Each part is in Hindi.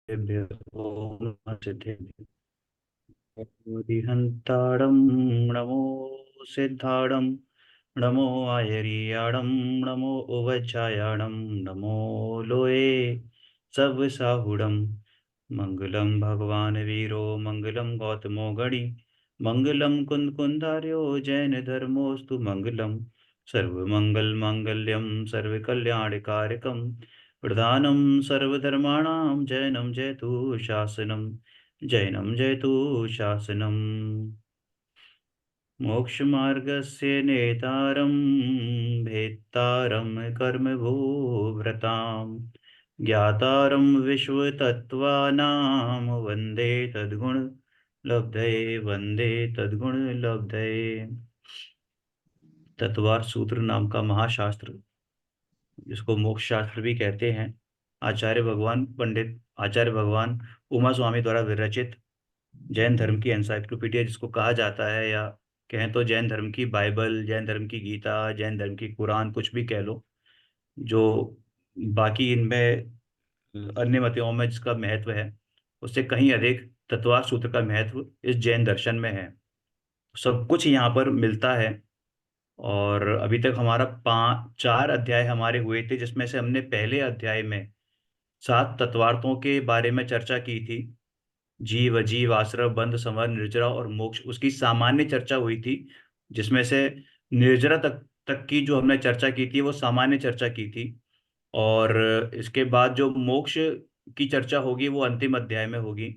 ओम नमः सिद्धेभ्यो। हरिहन्ताडं नमो सिद्धाडं नमो आयर्याडं नमो उवचायाडं नमो लोये सबसाहुडं मंगलम भगवान वीरो मंगलम गौतमो गणि मंगलम कुंद कुंदार्यो जैन धर्मोस्तु मंगलम सर्वमंगल मांगल्यम सर्वकल्याणकारकम प्रधानं सर्वधर्माणां जैनं जयतु शासनं जैनं जयतु शासनम्। मोक्षमार्गस्य नेतारं भेत्तारं कर्मभूभृतां ज्ञातारं विश्वतत्त्वानां वन्दे तद्गुणलब्धये वन्दे तद्गुणलब्धये। तत्वार सूत्र नाम का महाशास्त्र, जिसको मोक्ष शास्त्र भी कहते हैं, आचार्य भगवान उमा स्वामी द्वारा विरचित जैन धर्म की एनसाइक्लोपीडिया जिसको कहा जाता है, या कहें तो जैन धर्म की बाइबल, जैन धर्म की गीता, जैन धर्म की कुरान, कुछ भी कह लो। जो बाकी इनमें अन्य मतों में जिसका महत्व है, उससे कहीं अधिक तत्वार सूत्र का महत्व इस जैन दर्शन में है। सब कुछ यहाँ पर मिलता है। और अभी तक हमारा 4 अध्याय हमारे हुए थे, जिसमें से हमने पहले अध्याय में 7 तत्वार्थों के बारे में चर्चा की थी। जीव, अजीव, आश्रव, बंध, संवर, निर्जरा और मोक्ष, उसकी सामान्य चर्चा हुई थी। जिसमें से निर्जरा तक तक की जो हमने चर्चा की थी वो सामान्य चर्चा की थी। और इसके बाद जो मोक्ष की चर्चा होगी वो अंतिम अध्याय में होगी।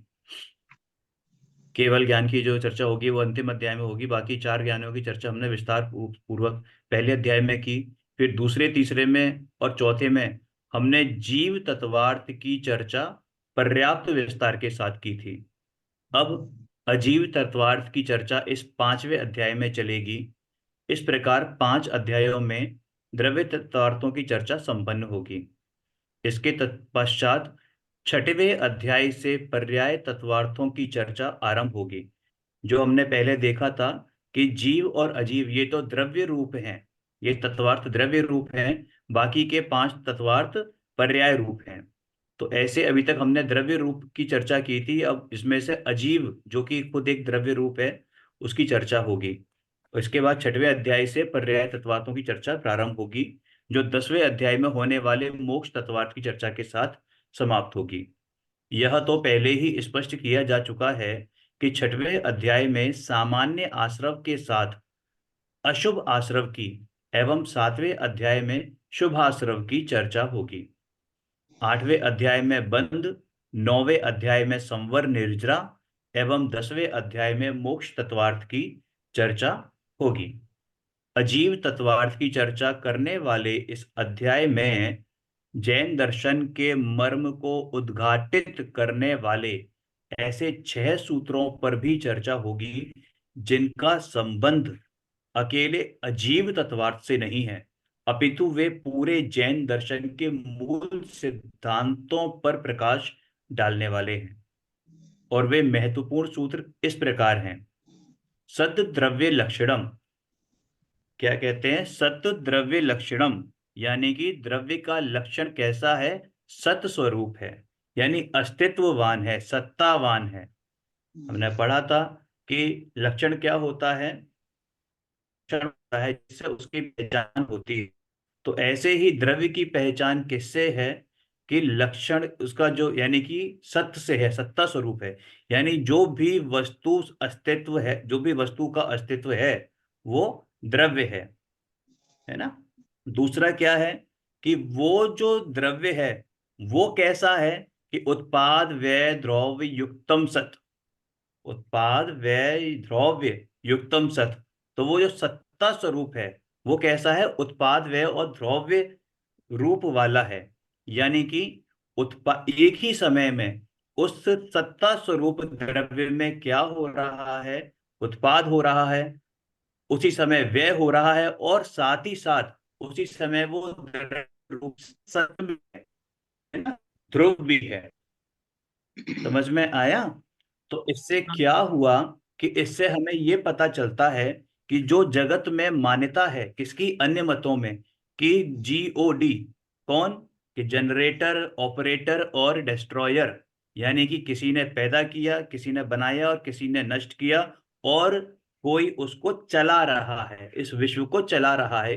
केवल ज्ञान की जो चर्चा होगी वो अंतिम अध्याय में होगी। बाकी 4 ज्ञानों की चर्चा हमने विस्तार पूर्वक पहले अध्याय में की। फिर दूसरे, तीसरे में और चौथे में हमने जीव तत्वार्थ की चर्चा पर्याप्त विस्तार के साथ की थी। अब अजीव तत्वार्थ की चर्चा इस 5वें अध्याय में चलेगी। इस प्रकार 5 अध्यायों में द्रव्य तत्वार्थों की चर्चा संपन्न होगी। इसके तत्पश्चात 6वें अध्याय से पर्याय तत्वार्थों की चर्चा आरंभ होगी। जो हमने पहले देखा था कि जीव और अजीव ये तो द्रव्य रूप हैं, ये तत्वार्थ द्रव्य रूप हैं, बाकी के 5 तत्वार्थ पर्याय रूप हैं। तो ऐसे अभी तक हमने द्रव्य रूप की चर्चा की थी। अब इसमें से अजीव, जो कि खुद एक द्रव्य रूप है, उसकी चर्चा होगी। इसके बाद 6वें अध्याय से पर्याय तत्वार्थों की चर्चा प्रारंभ होगी, जो 10वें अध्याय में होने वाले मोक्ष तत्वार्थ की चर्चा के साथ समाप्त होगी। यह तो पहले ही स्पष्ट किया जा चुका है कि 6वें अध्याय में सामान्य आश्रव के साथ अशुभ आश्रव की एवं 7वें अध्याय में शुभ आश्रव की चर्चा होगी। 8वें अध्याय में बंध, 9वें अध्याय में संवर निर्जरा एवं 10वें अध्याय में मोक्ष तत्वार्थ की चर्चा होगी। अजीव तत्वार्थ की चर्चा करने वाले इस अध्याय में जैन दर्शन के मर्म को उद्घाटित करने वाले ऐसे 6 सूत्रों पर भी चर्चा होगी, जिनका संबंध अकेले अजीव तत्वार्थ से नहीं है, अपितु वे पूरे जैन दर्शन के मूल सिद्धांतों पर प्रकाश डालने वाले हैं। और वे महत्वपूर्ण सूत्र इस प्रकार हैं। सद द्रव्य लक्षणम, क्या कहते हैं? सत द्रव्य लक्षणम, यानी कि द्रव्य का लक्षण कैसा है? सत स्वरूप है, यानी अस्तित्ववान है, सत्तावान है। हमने पढ़ा था कि लक्षण क्या होता है? लक्षण होता है जिससे उसकी पहचान होती है। तो ऐसे ही द्रव्य की पहचान किससे है? कि लक्षण उसका जो, यानी कि सत्य से है, सत्ता स्वरूप है। यानी जो भी वस्तु अस्तित्व है, जो भी वस्तु का अस्तित्व है, वो द्रव्य है ना। दूसरा क्या है? कि वो जो द्रव्य है वो कैसा है? कि उत्पाद व्यय द्रव्य युक्तम सत, उत्पाद व्यय द्रव्य युक्तम सत। तो वो जो सत्ता स्वरूप है वो कैसा है? उत्पाद व्यय और द्रव्य रूप वाला है। यानी कि एक ही समय में उस सत्ता स्वरूप द्रव्य में क्या हो रहा है? उत्पाद हो रहा है, उसी समय व्यय हो रहा है, और साथ ही साथ उसी समय वो द्रव्य रूप सत्य भी है ना, ध्रुव भी है। समझ में आया? तो इससे क्या हुआ कि इससे हमें ये पता चलता है कि जो जगत में मान्यता है किसकी, अन्य मतों में, कि जीओडी, कौन? कि जनरेटर, ऑपरेटर और डिस्ट्रॉयर, यानी कि किसी ने पैदा किया, किसी ने बनाया और किसी ने नष्ट किया, और कोई उसको चला रहा है, इस विश्व को चला रहा है,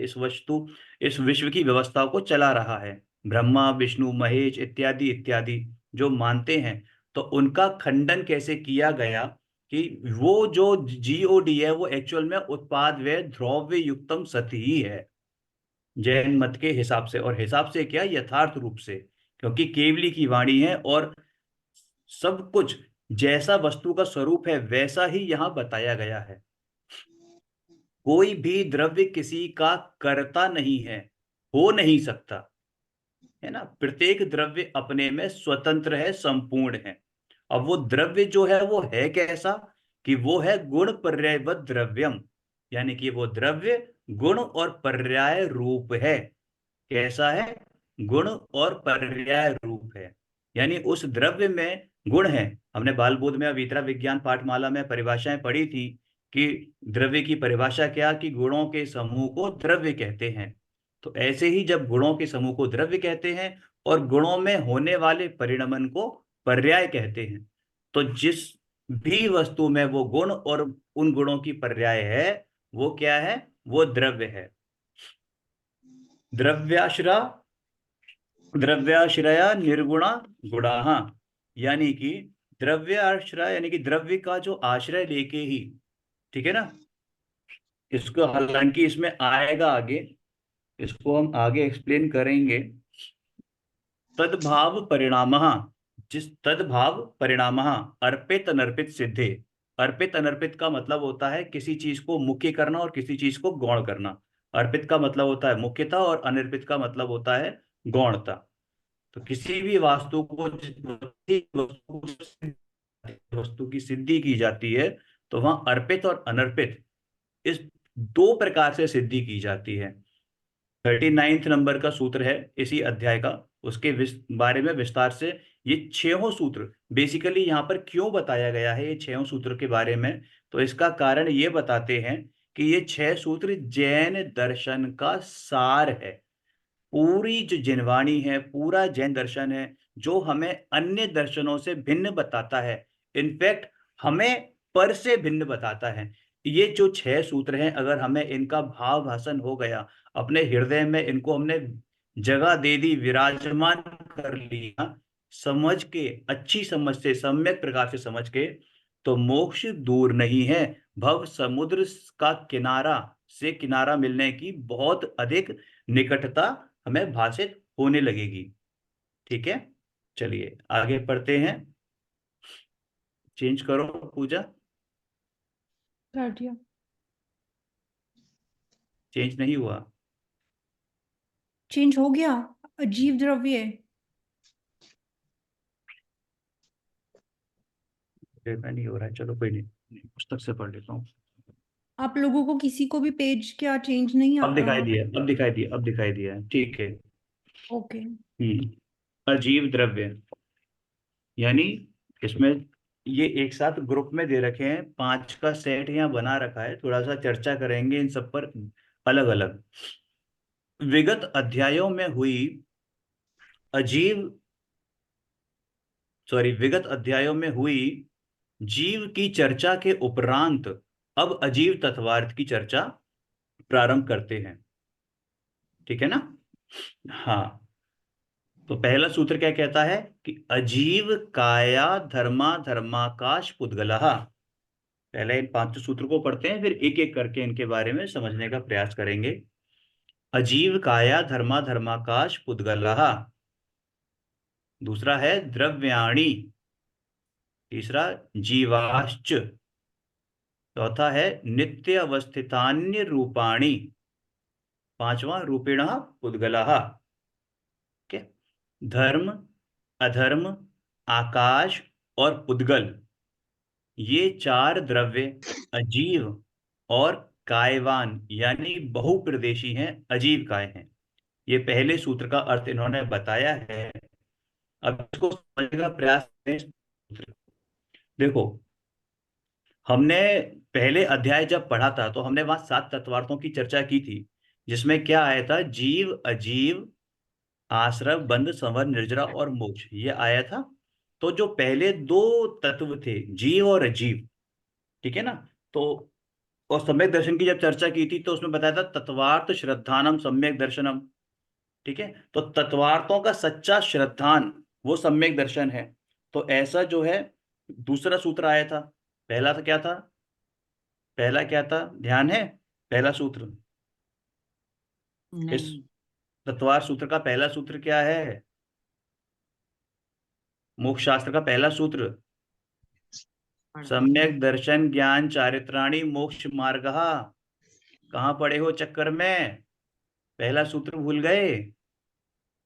इस विश्व की व्यवस्था को चला रहा है। ब्रह्मा, विष्णु, महेश इत्यादि इत्यादि जो मानते हैं, तो उनका खंडन कैसे किया गया कि वो जो जीओडी है वो एक्चुअल में उत्पाद व्यय द्रव्य युक्तम सत ही है, जैन मत के हिसाब से। और हिसाब से क्या, यथार्थ रूप से, क्योंकि केवली की वाणी है और सब कुछ जैसा वस्तु का स्वरूप है वैसा ही यहाँ बताया गया है। कोई भी द्रव्य किसी का कर्ता नहीं है, हो नहीं सकता, है ना। प्रत्येक द्रव्य अपने में स्वतंत्र है, संपूर्ण है। अब वो द्रव्य जो है वो है कैसा, कि वो है गुण पर्यायवत द्रव्यम, यानी कि वो द्रव्य गुण और पर्याय रूप है। कैसा है, गुण और पर्याय रूप है, यानी उस द्रव्य में गुण है। हमने बाल बोध में अविद्या विज्ञान पाठमाला में परिभाषाएं पढ़ी थी कि द्रव्य की परिभाषा क्या, कि गुणों के समूह को द्रव्य कहते हैं। तो ऐसे ही जब गुणों के समूह को द्रव्य कहते हैं और गुणों में होने वाले परिणमन को पर्याय कहते हैं, तो जिस भी वस्तु में वो गुण और उन गुणों की पर्याय है, वो क्या है, वो द्रव्य है। द्रव्याश्रा द्रव्याश्रया निर्गुणा गुणाः, यानी कि द्रव्य आश्रय, यानी कि द्रव्य का जो आश्रय लेके ही, ठीक है ना। इसको हालांकि इसमें आएगा आगे, इसको हम आगे एक्सप्लेन करेंगे। तद्भाव परिणामः, जिस तद्भाव परिणामः अर्पित अनर्पित सिद्धे। अर्पित अनर्पित का मतलब होता है किसी चीज को मुख्य करना और किसी चीज को गौण करना। अर्पित का मतलब होता है मुख्यता और अनर्पित का मतलब होता है गौणता। तो किसी भी वस्तु की सिद्धि की जाती है, तो वहां अर्पित और अनर्पित इस दो प्रकार से सिद्धि की जाती है। 39 नंबर का सूत्र है इसी अध्याय का, उसके बारे में विस्तार से ये छहों सूत्र बेसिकली यहाँ पर क्यों बताया गया है, ये छहों सूत्र के बारे में। तो इसका कारण ये बताते हैं कि ये छह सूत्र जैन दर्शन का सार है। पूरी जो जिनवाणी है, पूरा जैन दर्शन है, जो हमें अन्य दर्शनों से भिन्न बताता है, इनफैक्ट हमें पर से भिन्न बताता है। ये जो छह सूत्र हैं, अगर हमें इनका भाव भाषण हो गया, अपने हृदय में इनको हमने जगह दे दी, विराजमान कर लिया, समझ के, अच्छी समझ से, सम्यक प्रकार से समझ के, तो मोक्ष दूर नहीं है। भव समुद्र का किनारा से किनारा मिलने की बहुत अधिक निकटता हमें भाषित होने लगेगी। ठीक है, चलिए आगे पढ़ते हैं। चेंज करो पूजा। कर दिया। चेंज नहीं हुआ। चेंज हो गया। अजीव द्रव्य। देखना नहीं हो रहा है, चलो कोई नहीं, पुस्तक से पढ़ लेता हूँ। आप लोगों को किसी को भी पेज क्या चेंज नहीं अब दिखाई दिया, अब दिखाई दिया, अब दिखाई दिया है, ठीक है। ओके। अजीव द्रव्य, यानी इसमें ये एक साथ ग्रुप में दे रखे हैं, पांच का सेट यहाँ बना रखा है, थोड़ा सा चर्चा करेंगे इन सब पर अलग अलग। अजीव विगत अध्यायों में हुई जीव की चर्चा के उपरांत अब अजीव तत्वार्थ की चर्चा प्रारंभ करते हैं। ठीक है ना। हाँ, तो पहला सूत्र क्या कहता है कि अजीव काया धर्मा धर्माकाश पुद्गलः। पहले इन पांचों सूत्र को पढ़ते हैं, फिर एक एक करके इनके बारे में समझने का प्रयास करेंगे। अजीव काया धर्मा धर्माकाश पुद्गलः। दूसरा है द्रव्याणि। तीसरा जीवाश्च। चौथा है नित्य अवस्थितान्य रूपाणि। पांचवा रूपेण पुद्गलः। ठीक है। धर्म, अधर्म, आकाश और पुद्गल, ये चार द्रव्य अजीव और कायवान यानी बहुप्रदेशी हैं, अजीव काय हैं। ये पहले सूत्र का अर्थ इन्होंने बताया है। अब इसको समझने का प्रयास करें। देखो, हमने पहले अध्याय जब पढ़ा था तो हमने वहां सात तत्वार्थों की चर्चा की थी, जिसमें क्या आया था, जीव, अजीव, आश्रव, बंध, संवर, निर्जरा और मोक्ष, ये आया था। तो जो पहले दो तत्व थे, जीव और अजीव, ठीक है ना, तो और सम्यक दर्शन की जब चर्चा की थी तो उसमें बताया था तत्वार्थ श्रद्धानम सम्यक दर्शनम, ठीक है। तो तत्वार्थों का सच्चा श्रद्धान वो सम्यक दर्शन है। तो ऐसा जो है दूसरा सूत्र आया था। पहला था क्या था, पहला क्या था, ध्यान है, पहला सूत्र इस नहीं। तत्वार्थ सूत्र का पहला सूत्र क्या है, मोक्ष शास्त्र का पहला सूत्र, पढ़ा तो है। सम्यक दर्शन ज्ञान चारित्राणि मोक्ष मार्ग। कहाँ पड़े हो चक्कर में, पहला सूत्र भूल गए।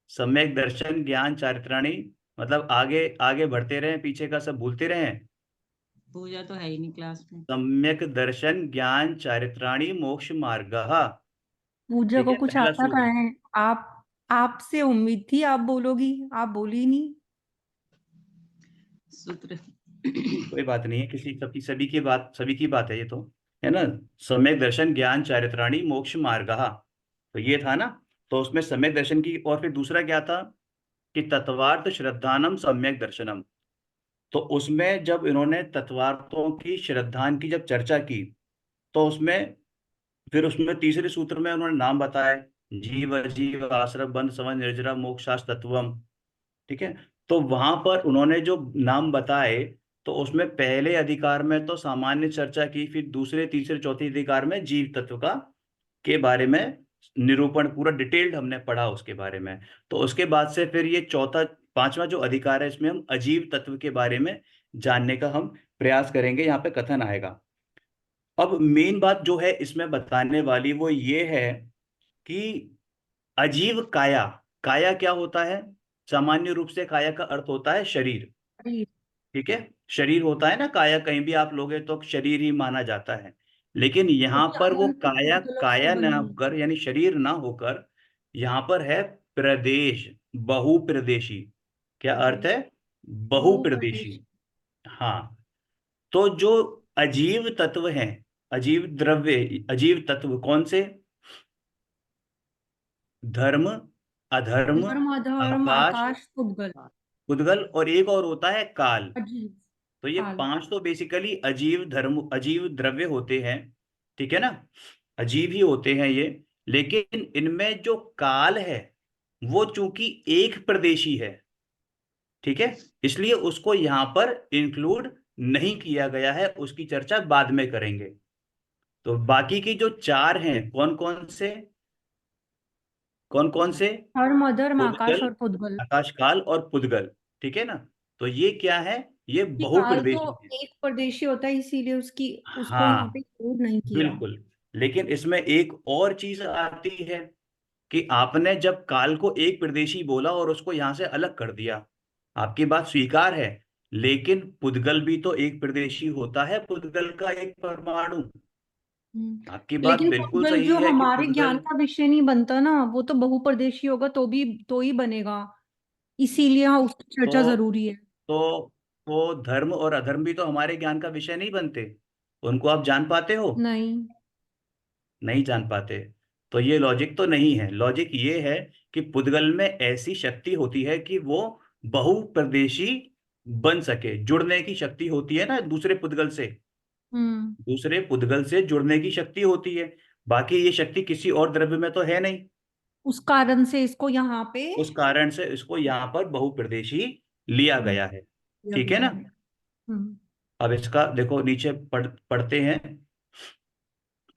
सम्यक दर्शन ज्ञान चारित्राणि मतलब आगे आगे बढ़ते रहे, पीछे का सब भूलते रहे। पूजा तो है ही नहीं क्लास में। सम्यक दर्शन ज्ञान चारित्राणि मोक्ष मार्ग, पूजा ठीक को है कुछ पहला आता सूत्र। कहाँ है? आप आपसे उम्मीद थी आप बोलोगी, आप बोली नहीं। सूत्र। कोई बात नहीं है, किसी सबकी सभी की बात, सभी की बात है ये तो, है ना। सम्यक दर्शन ज्ञान चारित्राणि मोक्ष मार्ग, तो ये था ना। तो उसमें सम्यक दर्शन की, और फिर दूसरा क्या था कि तत्वार्थ श्रद्धानम सम्यक दर्शनम। तो उसमें जब इन्होंने तत्वार्थों की श्रद्धान की जब चर्चा की, तो उसमें फिर उसमें तीसरे सूत्र में उन्होंने नाम बताए, जीव अजीव आश्रय बंध समझ निर्जरा मोक्षास तत्वम, ठीक है। तो वहां पर उन्होंने जो नाम बताए, तो उसमें पहले अधिकार में तो सामान्य चर्चा की, फिर दूसरे तीसरे चौथे अधिकार में जीव तत्व का के बारे में निरूपण पूरा डिटेल्ड हमने पढ़ा उसके बारे में। तो उसके बाद से फिर ये चौथा पांचवा जो अधिकार है, इसमें हम अजीव तत्व के बारे में जानने का हम प्रयास करेंगे, यहाँ पे कथन आएगा। अब मेन बात जो है इसमें बताने वाली वो ये है कि अजीव काया, काया क्या होता है, सामान्य रूप से काया का अर्थ होता है शरीर, अरे, ठीक है। शरीर होता है ना, काया कहीं भी आप लोगे तो शरीर ही माना जाता है। लेकिन वो यहाँ भी पर वो अनंत काया, मतलब से काया ना बनी है। होकर यानी शरीर ना होकर यहाँ पर है प्रदेश, बहुप्रदेशी। क्या अर्थ प्रदेश। है, बहु बहुप्रदेशी। प्रदेश। हाँ, तो जो अजीव तत्व हैं, अजीव द्रव्य, अजीव तत्व कौन से, धर्म, अधर्म, धर्म अधर्म आकाश, आकाश उद्गल। उद्गल, और एक और होता है काल। अजीब। तो ये काल। पांच तो बेसिकली अजीव धर्म, अजीव द्रव्य होते हैं, ठीक है ना, अजीब ही होते हैं ये। लेकिन इनमें जो काल है वो चूंकि एक प्रदेशी है, ठीक है, इसलिए उसको यहाँ पर इंक्लूड नहीं किया गया है, उसकी चर्चा बाद में करेंगे। तो बाकी की जो चार हैं कौन कौन से, कौन कौन से, धर्म अधर्म आकाश उद्गल, और उद्गल। आकाश काल और पुद्गल, ठीक है ना। तो ये क्या है, ये ये काल तो बहुप्रदेशी है। एक प्रदेशी होता है इसीलिए उसकी उसको यहाँ पे हाँ इंक्लूड नहीं किया। बिल्कुल। लेकिन इसमें एक और चीज आती है कि आपने जब काल को एक प्रदेशी बोला और उसको यहां से अलग कर दिया, आपकी बात स्वीकार है, लेकिन पुद्गल भी तो एक प्रदेशी होता है, पुद्गल का एक परमाणु। आपकी बात लेकिन बिल्कुल उद्गल सही जो है कि हमारे ज्ञान पुद्गल, का विषय नहीं बनता ना, वो तो बहुप्रदेशी होगा तो ही बनेगा। इसीलिए हाँ उसकी चर्चा तो जरूरी है। तो तो धर्म और अधर्म भी तो हमारे ज्ञान का विषय नहीं बनते, उनको आप जान पाते हो, नहीं। नहीं जान पाते। तो ये लॉजिक तो नहीं है, लॉजिक ये है कि पुद्गल में ऐसी शक्ति होती है कि वो बहुप्रदेशी बन सके, जुड़ने की शक्ति होती है ना दूसरे पुद्गल से, हम्म। दूसरे पुद्गल से जुड़ने की शक्ति होती है। बाकी ये शक्ति किसी और द्रव्य में तो है नहीं, उस कारण से इसको यहाँ पे उस कारण से इसको यहाँ पर बहुप्रदेशी लिया हम्म, गया है, दिया ठीक है गया ना। है। हम्म। अब इसका देखो नीचे पढ़ते हैं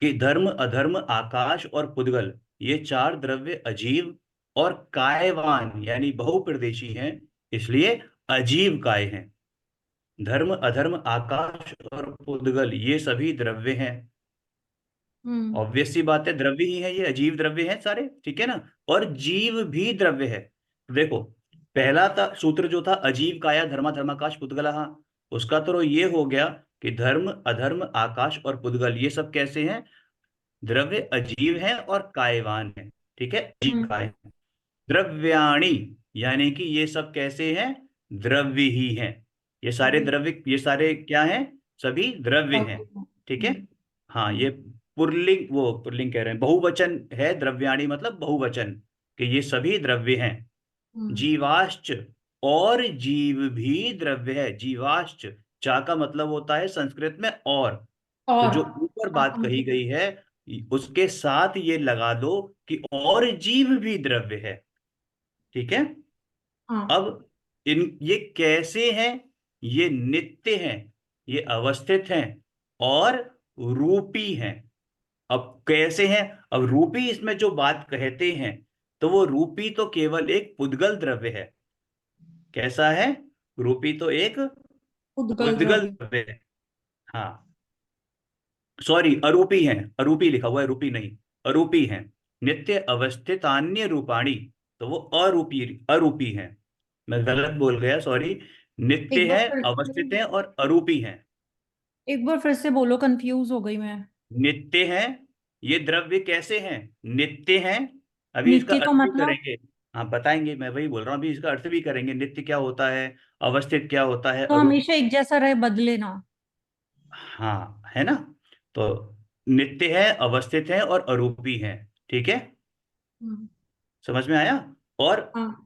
कि धर्म अधर्म आकाश और पुद्गल ये चार द्रव्य अजीव और कायवान यानी बहुप्रदेशी हैं, इसलिए अजीव काय हैं। धर्म अधर्म आकाश और पुद्गल ये सभी द्रव्य हैं, हम्म। ऑब्वियस सी बात है, द्रव्य ही है, ये अजीव द्रव्य हैं सारे, ठीक है ना। और जीव भी द्रव्य है। देखो पहला था सूत्र जो था अजीव काया धर्मा धर्माकाश पुद्गलः, उसका तो ये हो गया कि धर्म अधर्म आकाश और पुद्गल ये सब कैसे हैं, द्रव्य अजीव है और कायवान है, ठीक है, अजीव हम्म। काय है। द्रव्याणी यानी कि ये सब कैसे हैं, द्रव्य ही हैं, ये सारे द्रव्य। द्रव्य, ये सारे क्या हैं, सभी द्रव्य हैं, ठीक है। हाँ ये पुल्लिंग, वो पुल्लिंग कह रहे हैं, बहुवचन है, द्रव्याणी मतलब बहुवचन, कि ये सभी द्रव्य हैं। हम्म। जीवाश्च और जीव भी द्रव्य है। जीवाश्च, चा का मतलब होता है संस्कृत में और। तो और जो ऊपर हाँ बात कही गई है उसके साथ ये लगा दो कि और जीव भी द्रव्य है। ठीक है। हाँ अब ये कैसे हैं? ये नित्य हैं, ये अवस्थित हैं और रूपी हैं। अब कैसे हैं? अब रूपी इसमें जो बात कहते हैं, तो वो रूपी तो केवल एक पुद्गल द्रव्य है। कैसा है? रूपी तो एक उद्गल उद्गल द्रव्य। द्रव्य है। हाँ, सॉरी, अरूपी है, अरूपी लिखा हुआ है, रूपी नहीं, अरूपी है। नित्य अवस्थित अन्य रूपाणी, तो वो अरूपी, अरूपी है। मैं गलत बोल गया, सॉरी। नित्य एक बार है, फिर से, अवस्थित है और अरूपी है। एक बार फिर से बोलो, कंफ्यूज हो गई मैं। नित्य है, ये द्रव्य कैसे हैं? नित्य हैं। अभी इसका नित्य अर्थ तो भी मतलब, करेंगे। हाँ, बताएंगे, मैं वही बोल रहा हूँ, अभी इसका अर्थ भी करेंगे। नित्य क्या होता है, अवस्थित क्या होता है, तो अरूप। हमेशा एक जैसा रहे, बदले ना। हाँ, है ना। तो नित्य है, अवस्थित है और अरूपी है। ठीक है, हम्म, समझ में आया। और हाँ।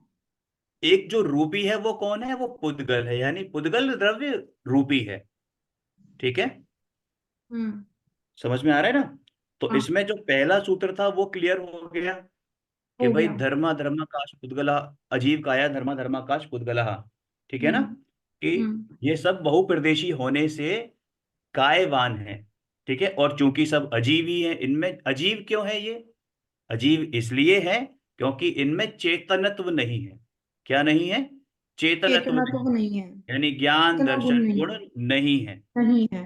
एक जो रूपी है वो कौन है? वो पुद्गल है, यानी पुद्गल द्रव्य रूपी है। ठीक है, हम्म। समझ में आ रहा है ना। तो हाँ, इसमें जो पहला सूत्र था वो क्लियर हो गया कि हो भाई गया। धर्मा धर्माकाश पुद्गला, अजीव काया धर्मा धर्माकाश पुद्गला। ठीक है ना, हम्म। कि हम्म। ये सब बहुप्रदेशी होने से कायवान है। ठीक है, और चूंकि सब अजीव ही है, इनमें अजीव क्यों है ये? अजीब इसलिए है क्योंकि इनमें चेतनत्व नहीं है। क्या नहीं है? चेतनत्व चेतना नहीं तो है, नहीं है, यानी ज्ञान चेतना गुण दर्शन नहीं, गुण नहीं है। नहीं है।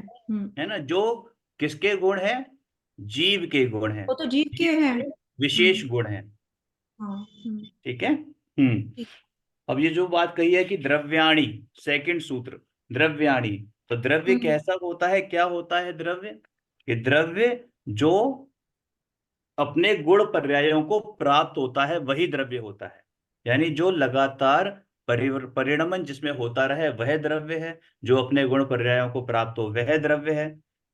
है ना, जो किसके गुण है? जीव के गुण है। वो तो जीव के जीव हैं। के विशेष गुण है। हाँ। ठीक है। हम्म। ठीक। अब ये जो बात कही है कि द्रव्याणी, सेकंड सूत्र, द्रव्याणी। तो द्रव्य हम्म। कैसा होता है, क्या होता है द्रव्य? कि द्रव्य जो अपने गुण पर्यायों को प्राप्त होता है वही द्रव्य होता है। यानी जो लगातार परिणमन जिसमें होता रहे वह द्रव्य है। जो अपने गुण पर्यायों को प्राप्त हो वह द्रव्य है।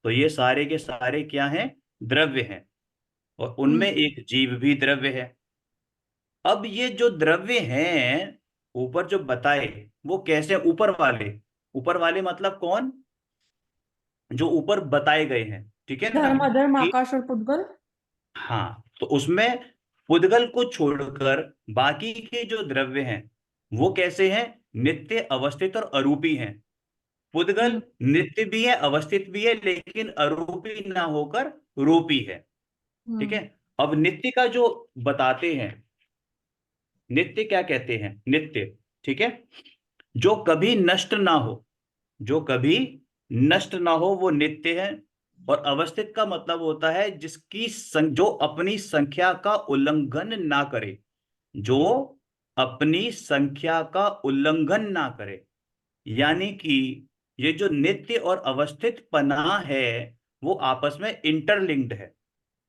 तो ये सारे के सारे क्या हैं? द्रव्य हैं। और उनमें हम्म। एक जीव भी द्रव्य है। अब ये जो द्रव्य हैं ऊपर जो बताए, वो कैसे? ऊपर वाले मतलब कौन? जो ऊपर बताए गए हैं। ठीक है ना, धर्म, अधर्म, कि आकाश और पुद्गल। हाँ, तो उसमें पुद्गल को छोड़कर बाकी के जो द्रव्य हैं वो कैसे हैं? नित्य, अवस्थित और अरूपी हैं। पुद्गल हम्म। नित्य भी है, अवस्थित भी है, लेकिन अरूपी ना होकर रूपी है। ठीक हम्म। है। अब नित्य का जो बताते हैं, नित्य क्या कहते हैं? नित्य, ठीक है, जो कभी नष्ट ना हो, जो कभी नष्ट ना हो वो नित्य है। और अवस्थित का मतलब होता है जो अपनी संख्या का उल्लंघन ना करे, जो अपनी संख्या का उल्लंघन ना करे। यानी कि ये जो नित्य और अवस्थित पना है वो आपस में इंटरलिंक्ड है।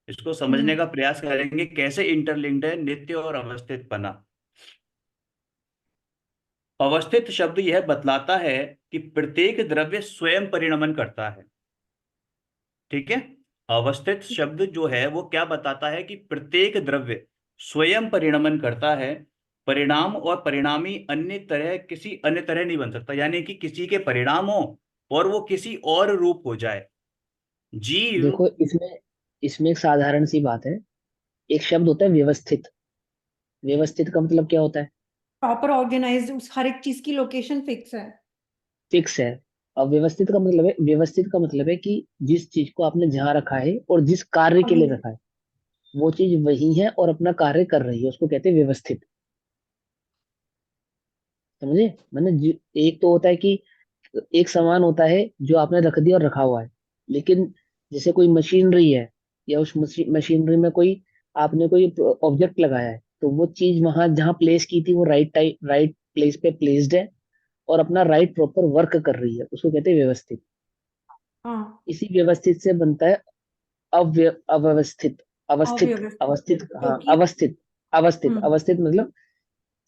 इसको समझने हम्म। का प्रयास करेंगे कैसे इंटरलिंक्ड है नित्य और अवस्थित पना। अवस्थित शब्द यह बतलाता है कि प्रत्येक द्रव्य स्वयं परिणमन करता है। ठीक है, अवस्थित शब्द जो है वो क्या बताता है? कि प्रत्येक द्रव्य स्वयं परिणमन करता है। परिणाम और परिणामी अन्य तरह किसी अन्य तरह नहीं बन सकता, यानी कि किसी के परिणाम हो और वो किसी और रूप हो जाए। जीव। देखो इसमें इसमें एक साधारण सी बात है। एक शब्द होता है व्यवस्थित। व्यवस्थित का मतलब क्या होता है? प्रॉपर ऑर्गेनाइज्ड, उस हर एक चीज की लोकेशन फिक्स है। फिक्स है। और व्यवस्थित का मतलब है कि जिस चीज को आपने जहाँ रखा है और जिस कार्य के अभी। लिए रखा है वो चीज वही है और अपना कार्य कर रही है, उसको कहते हैं व्यवस्थित। समझे? एक तो होता है कि एक सामान होता है जो आपने रख दिया और रखा हुआ है, लेकिन जैसे कोई मशीनरी है या उस मशीनरी में कोई आपने कोई ऑब्जेक्ट लगाया है, तो वो चीज वहां जहाँ प्लेस की थी वो राइट प्लेस पे प्लेस्ड है और अपना राइट प्रॉपर वर्क कर रही है, उसको कहते हैं व्यवस्थित। हाँ। इसी व्यवस्थित से बनता है अव्यवस्थित। अवस्थित अव्यवस्थित, अवस्थित हाँ, क्योंकि हम्म। अवस्थित मतलब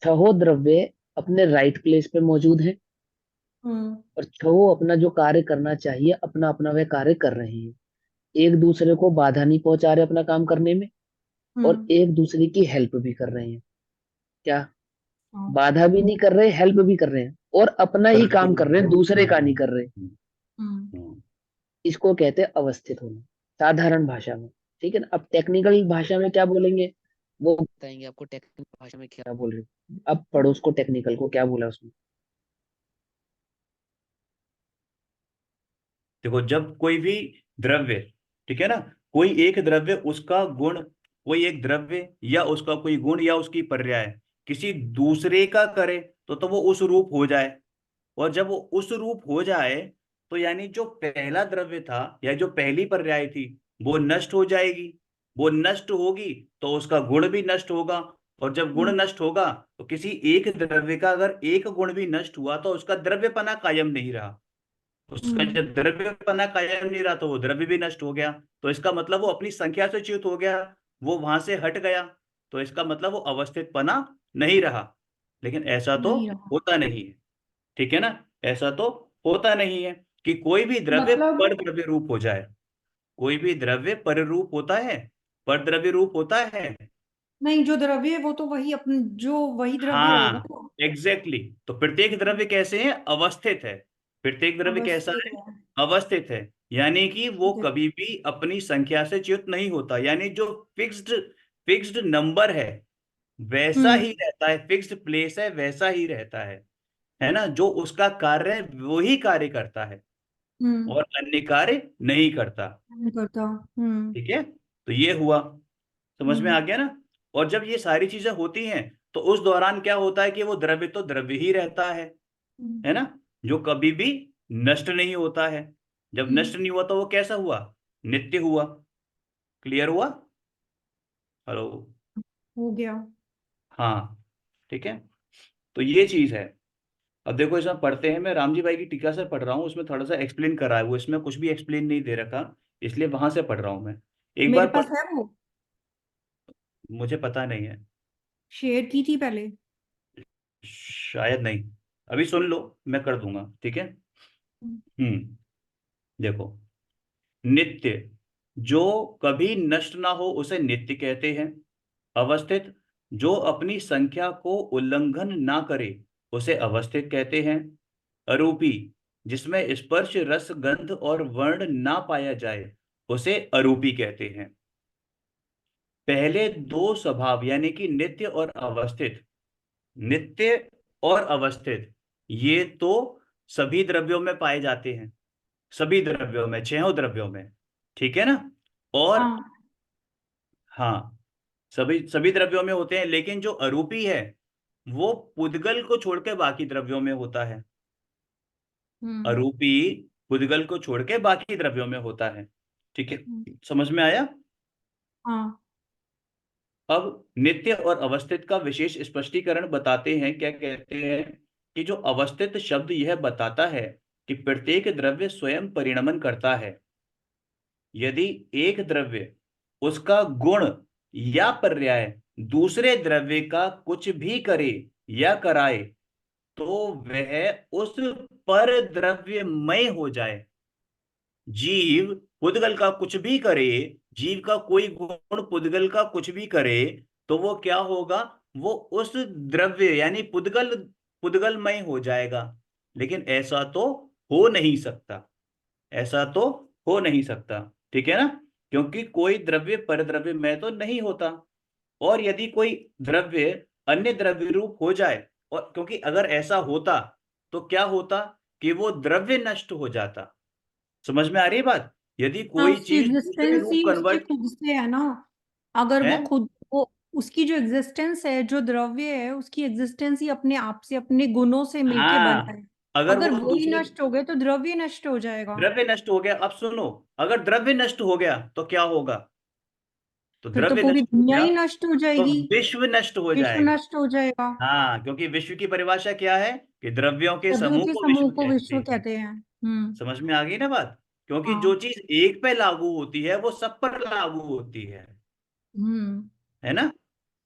छहो द्रव्य अपने राइट प्लेस पे मौजूद है हम्म। और छहो अपना जो कार्य करना चाहिए अपना अपना वह कार्य कर रहे हैं। एक दूसरे को बाधा नहीं पहुंचा रहे अपना काम करने में, और हम्म। एक दूसरे की हेल्प भी कर रहे हैं। क्या? हाँ। बाधा भी नहीं कर रहे, हेल्प भी कर रहे हैं, और अपना ही काम कर रहे हैं, दूसरे का नहीं कर रहे। हम्म। इसको कहते हैं अवस्थित होना, साधारण भाषा में। ठीक है ना। अब टेक्निकल भाषा में क्या बोलेंगे, वो बताएंगे आपको टेक्निकल भाषा में क्या बोल रहे हैं। अब पढ़ो उसको, टेक्निकल को क्या बोला उसमें। देखो, जब कोई भी द्रव्य, ठीक है ना, कोई एक द्रव्य, उसका गुण, कोई एक द्रव्य या उसका कोई गुण या उसकी पर्याय किसी दूसरे का करे तो वो उस रूप हो जाए। और जब वो उस रूप हो जाए तो यानी जो पहला द्रव्य था या जो पहली पर्याय थी वो नष्ट हो जाएगी। वो नष्ट होगी तो उसका गुण भी नष्ट होगा। और जब गुण नष्ट होगा तो किसी एक द्रव्य का अगर एक गुण भी नष्ट हुआ तो उसका द्रव्यपना कायम नहीं रहा। उसका हम्म। जब द्रव्यपना कायम नहीं रहा तो वो द्रव्य भी नष्ट हो गया। तो इसका मतलब वो अपनी संख्या से च्युत हो गया, वो वहां से हट गया। तो इसका मतलब वो अवस्थितपना नहीं रहा। लेकिन ऐसा तो नहीं रहा। होता नहीं है। ठीक है ना। ऐसा तो होता नहीं है कि कोई भी द्रव्य मतलब पर द्रव्य रूप हो जाए। कोई भी द्रव्य पर रूप होता है, पर द्रव्य रूप होता है। नहीं, जो द्रव्य है वो तो वही अपन, जो वही द्रव्य होगा हाँ, ना। Exactly exactly। तो प्रत्येक द्रव्य कैसे है, अवस्थित है। प्रत्येक द्रव्य कैसा अवस्थित है, है। अवस्थित है। यानी कि वो ठीक है। कभी भी अपनी संख्या से च्युत नहीं होता। यानी जो फिक्स्ड फिक्स्ड नंबर है वैसा हम्म। ही रहता है, फिक्स्ड प्लेस है वैसा ही रहता है ना। जो उसका कार्य है वो ही कार्य करता है हम्म। और अन्य कार्य नहीं करता। नहीं करता। हम्म। ठीक है। तो ये हुआ, समझ में हम्म। आ गया ना। और जब ये सारी चीजें होती हैं तो उस दौरान क्या होता है कि वो द्रव्य तो द्रव्य ही रहता है ना, जो कभी भी नष्ट नहीं होता है। जब नष्ट हम्म। नहीं हुआ तो वो कैसा हुआ, नित्य हुआ। क्लियर हुआ। हेलो। हो गया। हाँ, ठीक है। तो ये चीज है। अब देखो, इसमें पढ़ते हैं, मैं राम जी भाई की टीका से पढ़ रहा हूँ, उसमें थोड़ा सा एक्सप्लेन करा है, वो इसमें कुछ भी एक्सप्लेन नहीं दे रखा, इसलिए वहां से पढ़ रहा हूँ मैं। एक मेरे बार पास पढ़। है वो, मुझे पता नहीं है, शेयर की थी पहले। शायद नहीं। अभी सुन लो, मैं कर दूंगा, ठीक है। हम्म। देखो, नित्य जो कभी नष्ट ना हो उसे नित्य कहते हैं। अवस्थित जो अपनी संख्या को उल्लंघन ना करे उसे अवस्थित कहते हैं। अरूपी जिसमें स्पर्श रस गंध और वर्ण ना पाया जाए उसे अरूपी कहते हैं। पहले दो स्वभाव यानी कि नित्य और अवस्थित, नित्य और अवस्थित, ये तो सभी द्रव्यों में पाए जाते हैं, सभी द्रव्यों में, छहों द्रव्यों में। ठीक है ना। और हाँ। हाँ, सभी सभी द्रव्यों में होते हैं, लेकिन जो अरूपी है वो पुद्गल को छोड़ के बाकी द्रव्यों में होता है। हम्म। अरूपी पुद्गल को छोड़ के बाकी द्रव्यों में होता है। ठीक है, हम्म। समझ में आया। हाँ। अब नित्य और अवस्थित का विशेष स्पष्टीकरण बताते हैं, क्या कहते हैं कि जो अवस्थित शब्द यह बताता है कि प्रत्येक द्रव्य स्वयं परिणमन करता है। यदि एक द्रव्य उसका गुण या पर्याय दूसरे द्रव्य का कुछ भी करे या कराए तो वह उस पर द्रव्यमय हो जाए। जीव पुद्गल का कुछ भी करे, जीव का कोई गुण पुद्गल का कुछ भी करे तो वो क्या होगा, वो उस द्रव्य यानी पुद्गल पुद्गलमय हो जाएगा। लेकिन ऐसा तो हो नहीं सकता, ऐसा तो हो नहीं सकता। ठीक है ना, क्योंकि कोई द्रव्य परद्रव्य में तो नहीं होता। और यदि कोई द्रव्य अन्य द्रव्य रूप हो जाए, और क्योंकि अगर ऐसा होता तो क्या होता कि वो द्रव्य नष्ट हो जाता। समझ में आ रही है बात। यदि हाँ, कोई उसकी चीज दूसरे एग्जिस्टेंस रूप ही उसके कन्वर्ट खुद से है ना। अगर है। वो खुद, वो उसकी जो एग्जिस्टेंस है, जो द्रव्य है, उसकी एग्जिस्टेंस ही अपने आप से, अपने गुणों से मिलके बना हाँ, है। अगर अगर वो वो ही दूसरे नष्ट हो गए तो द्रव्य नष्ट हो जाएगा। द्रव्य नष्ट हो गया, अब सुनो, अगर द्रव्य नष्ट हो गया तो क्या होगा, तो फिर तो द्रव्य पूरी नष्ट हो दुनिया गया ही नष्ट हो तो जाएगी। विश्व नष्ट हो विश्व जाएगा। नष्ट हो जाएगा। हाँ, क्योंकि विश्व की परिभाषा क्या है कि द्रव्यों के द्रव्यों समूह के को विश्व समूह को कहते विश्व हैं। कहते हैं। हम्म। समझ में आ गई ना बात। क्योंकि जो हाँ। चीज एक पे लागू होती है वो सब पर लागू होती हम्म। है ना।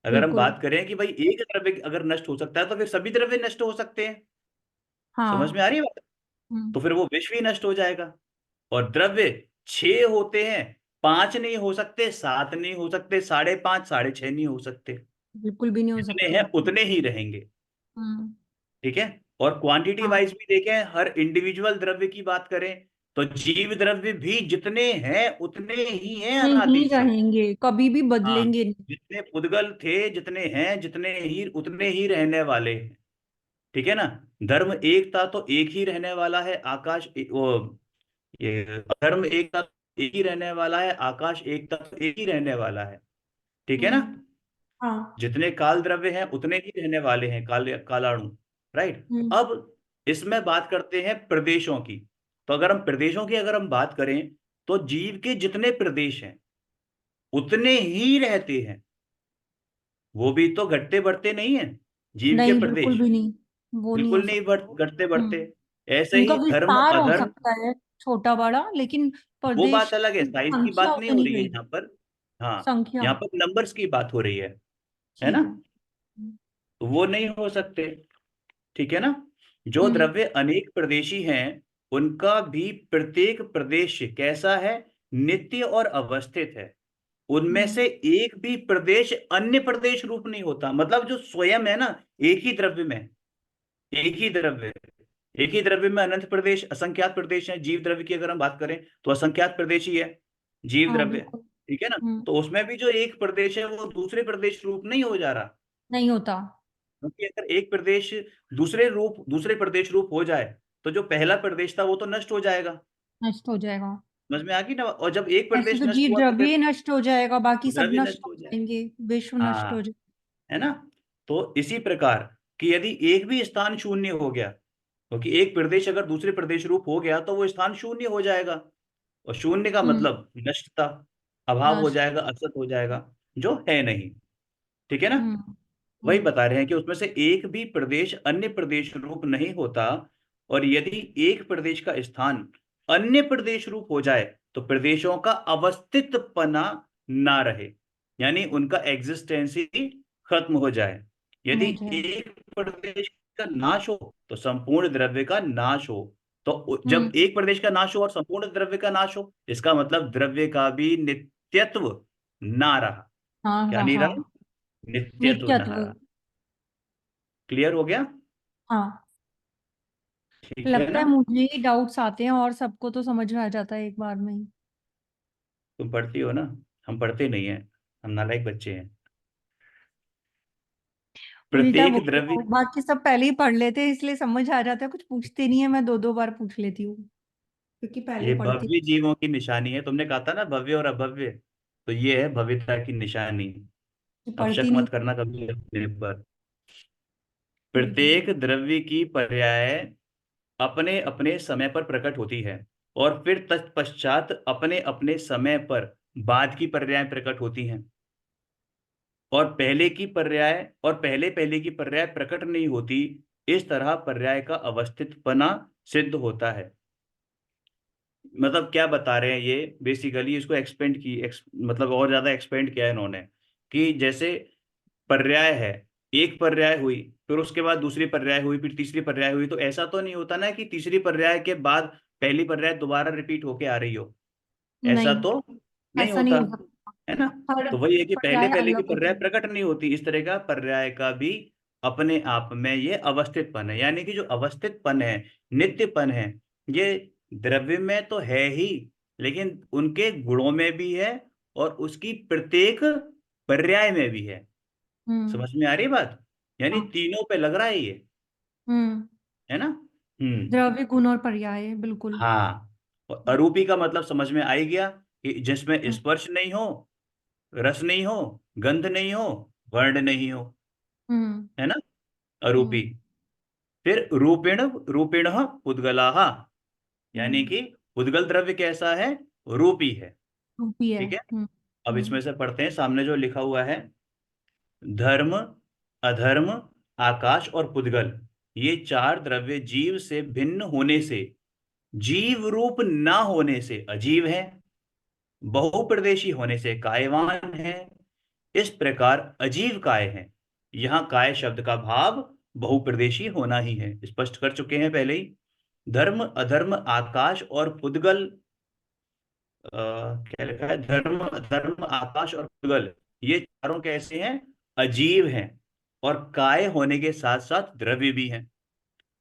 अगर हम बिल्कुल। बात करें कि भाई एक द्रव्य अगर नष्ट हो सकता है तो फिर सभी द्रव्य नष्ट हो सकते हैं। समझ में हाँ। आ रही है बात। हम्म। तो फिर वो विश्व ही नष्ट हो जाएगा। और द्रव्य छह होते हैं, पांच नहीं हो सकते, सात नहीं हो सकते, 5.5 6.5 नहीं हो सकते। बिल्कुल भी नहीं हो जितने सकते। हैं उतने ही रहेंगे। ठीक है। और क्वांटिटी हाँ, वाइज भी देखें, हर इंडिविजुअल द्रव्य की बात करें तो जीव द्रव्य भी जितने हैं उतने ही हैं अनादि नहीं से। रहेंगे, कभी भी हाँ, बदलेंगे नहीं। जितने पुद्गल थे, जितने हैं, जितने ही उतने ही रहने वाले हैं। ठीक है ना। धर्म एक था तो एक ही रहने वाला है, ये धर्म एक था तो एक ही रहने वाला है, आकाश एक था तो एक ही रहने वाला है। ठीक है ना। हम्म। हाँ। जितने काल द्रव्य हैं उतने ही रहने वाले हैं, कालाणु। राइट। हम्म। अब इसमें बात करते हैं प्रदेशों की। तो अगर हम प्रदेशों की अगर हम बात करें तो जीव के जितने प्रदेश हैं उतने ही रहते हैं। वो भी तो घटते बढ़ते नहीं है, जीव के नहीं, बिल्कुल प्रदेश भी नहीं, वो नहीं हो बिल्कुल नहीं सकता। घटते बढ़ते। हम्म। ऐसे उनका ही धर्म विस्तार हो अधर्म, सकता है छोटा बड़ा, लेकिन वो प्रदेश बात अलग है, की साइज की संख्या बात नहीं हो उतनी रही है रहेगी। यहाँ पर। हाँ, संख्या। यहाँ पर नंबर्स की बात हो रही है ना। ठीक है। तो वो नहीं हो सकते। ठीक है ना। जो हम्म। द्रव्य अनेक प्रदेशी हैं उनका भी प्रत्येक प्रदेश कैसा है, नित्य और अवस्थित है। उनमें हम्म। से एक भी प्रदेश अन्य प्रदेश रूप नहीं होता। मतलब जो स्वयं है ना, एक ही द्रव्य में, एक ही द्रव्य, एक ही द्रव्य में अनंत प्रदेश, असंख्यात प्रदेश हैं। जीव द्रव्य की अगर हम बात करें तो असंख्यात प्रदेश ही है जीव हाँ, द्रव्य। बिल्कुल। ठीक है ना। हम्म। तो उसमें भी जो एक प्रदेश है वो दूसरे प्रदेश रूप नहीं हो जा रहा। नहीं होता। क्योंकि अगर एक प्रदेश दूसरे प्रदेश रूप हो जाए तो जो पहला प्रदेश था वो तो नष्ट हो जाएगा। नष्ट हो जाएगा। समझ में आ गई ना। और जब एक ऐसे प्रदेश तो नष्ट जीव हुआ तो फिर द्रव्य नष्ट हो जाएगा, बाकी सब द्रव्य नष्ट नष्ट हो हो जाए। जाएंगे, विश्व नष्ट हो हाँ, जाए। है ना। तो इसी प्रकार कि यदि एक भी स्थान शून्य हो गया, क्योंकि एक प्रदेश अगर दूसरे प्रदेश रूप हो गया तो वो स्थान शून्य हो जाएगा। और शून्य का हम्म। मतलब नष्टता, अभाव हो नष्ट। जाएगा, असत हो जाएगा, जो है नहीं। ठीक है ना। हम्म। वही हम्म। बता रहे हैं कि उसमें से एक भी प्रदेश अन्य प्रदेश रूप नहीं होता। और यदि एक प्रदेश का स्थान अन्य प्रदेश रूप हो जाए तो प्रदेशों का अवस्थितपना ना रहे, यानी उनका एग्जिस्टेंस ही खत्म हो जाए। यदि हो जाए। एक प्रदेश का नाश हो तो संपूर्ण द्रव्य का नाश हो। तो जब हम्म। एक प्रदेश का नाश हो और संपूर्ण द्रव्य का नाश हो, इसका मतलब द्रव्य का भी नित्यत्व ना रहा। हाँ क्या नहीं रहा। रहा, नित्यत्व ना नित्यत्व। रहा। क्लियर हो गया। हाँ। ठीक है लगता ना। है मुझे ही डाउट्स आते हैं, और सबको तो समझ में आ जाता है एक बार में ही। तुम पढ़ती हो ना, हम पढ़ते नहीं है, हम नालायक बच्चे हैं। उल्टा प्रत्येक बोल रहे द्रव्य, हो, बाकी सब पहले ही पढ़ लेते हैं इसलिए समझ आ जाता है, कुछ पूछते नहीं है, मैं दो दो बार पूछ लेती हूँ क्योंकि पहले ये ही पढ़ती भव्य जीवों की निशानी है। तुमने कहा था ना भव्य और अभव्य, तो ये है भव्यता की निशानी। अब शक पढ़ती नहीं। मत करना कभी अपने पर। ठीक है। प्रत्येक द्रव्य की पर्याय अपने अपने समय पर प्रकट होती है और फिर तत्पश्चात अपने अपने समय पर बाद की पर्याय प्रकट होती हैं। और पहले की पर्याय और पहले पहले की पर्याय प्रकट नहीं होती। इस तरह पर्याय का अवस्थितपना सिद्ध होता है। मतलब क्या बता रहे हैं ये, बेसिकली इसको मतलब और ज्यादा एक्सपेंड किया है इन्होंने। कि जैसे पर्याय है, एक पर्याय हुई, फिर उसके बाद दूसरी पर्याय हुई, फिर तीसरी पर्याय हुई, तो ऐसा तो नहीं होता ना कि तीसरी पर्याय के बाद पहली पर्याय दोबारा रिपीट होके आ रही हो। ऐसा नहीं, तो नहीं ऐसा नहीं होता, हो सकता। है ना। हर तो वही है कि पहले पर्याय पहले की अलग होती पर्याय है। प्रकट नहीं होती, इस तरह का पर्याय का भी अपने आप में ये अवस्थितपन है। यानी कि जो अवस्थितपन है, नित्यपन है, ये द्रव्य में तो है ही, लेकिन उनके गुणों में भी है और उसकी प्रत्येक पर्याय में भी है। हम्म। समझ में आ रही है बात। यानी हाँ। तीनों पे लग रहा है ये, हम्म। है ना। द्रव्य गुण और पर्याय, बिल्कुल। हाँ। और अरूपी का मतलब समझ में आ ही गया कि जिसमें हम्म। स्पर्श नहीं हो, रस नहीं हो, गंध नहीं हो, वर्ण नहीं हो, हम्म। है ना, हम्म। अरूपी। फिर रूपिण पुद्गलाः, यानी हम्म। कि पुद्गल द्रव्य कैसा है, रूपी है। रूपी है। ठीक है। हम्म। अब हम्म। इसमें से पढ़ते हैं सामने जो लिखा हुआ है। धर्म, अधर्म, आकाश और पुद्गल, ये चार द्रव्य जीव से भिन्न होने से, जीव रूप ना होने से अजीव है, बहुप्रदेशी होने से कायवान है। इस प्रकार अजीव काय है। यहाँ काय शब्द का भाव बहुप्रदेशी होना ही है, स्पष्ट कर चुके हैं पहले ही। धर्म, अधर्म, आकाश और पुद्गल, क्या लिखा है, धर्म, अधर्म, आकाश और पुद्गल, ये चारों कैसे हैं, अजीव हैं। और काय होने के साथ साथ द्रव्य भी है।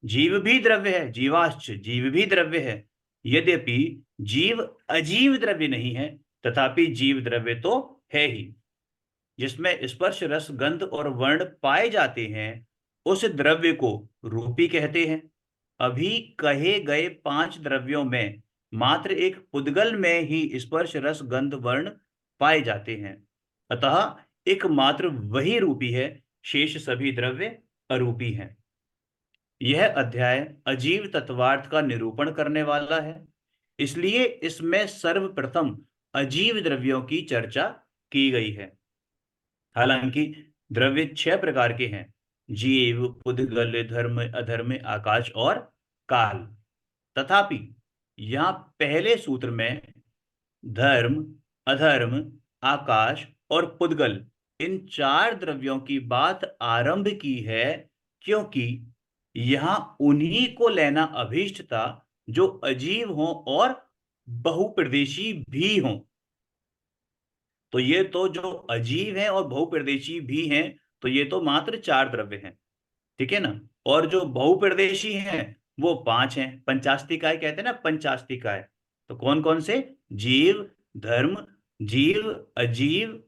जीव भी द्रव्य है, जीवाश्च, जीव भी द्रव्य है। यद्यपि जीव अजीव द्रव्य नहीं है, तथापि जीव द्रव्य तो है ही। जिसमें स्पर्श रस गंध और वर्ण पाए जाते हैं उस द्रव्य को रूपी कहते हैं। अभी कहे गए 5 द्रव्यों में मात्र एक पुद्गल में ही स्पर्श रस गंध वर्ण पाए जाते हैं, अतः एकमात्र वही रूपी है, शेष सभी द्रव्य अरूपी हैं। यह अध्याय अजीव तत्वार्थ का निरूपण करने वाला है, इसलिए इसमें सर्वप्रथम अजीव द्रव्यों की चर्चा की गई है। हालांकि द्रव्य 6 प्रकार के हैं: जीव, पुद्गल, धर्म, अधर्म, आकाश और काल। तथापि यहाँ पहले सूत्र में धर्म, अधर्म, आकाश और पुद्गल इन 4 द्रव्यों की बात आरंभ की है, क्योंकि यहाँ उन्हीं को लेना अभीष्ट था जो अजीव हों और बहुप्रदेशी भी हों। तो ये तो जो अजीव हैं और बहुप्रदेशी भी हैं, तो ये तो मात्र 4 द्रव्य हैं, ठीक है ना। और जो बहुप्रदेशी हैं वो 5 हैं, पंचास्तिकाय कहते हैं ना, पंचास्तिकाय। तो कौन कौन से? जीव, धर्म, जीव, अजीव,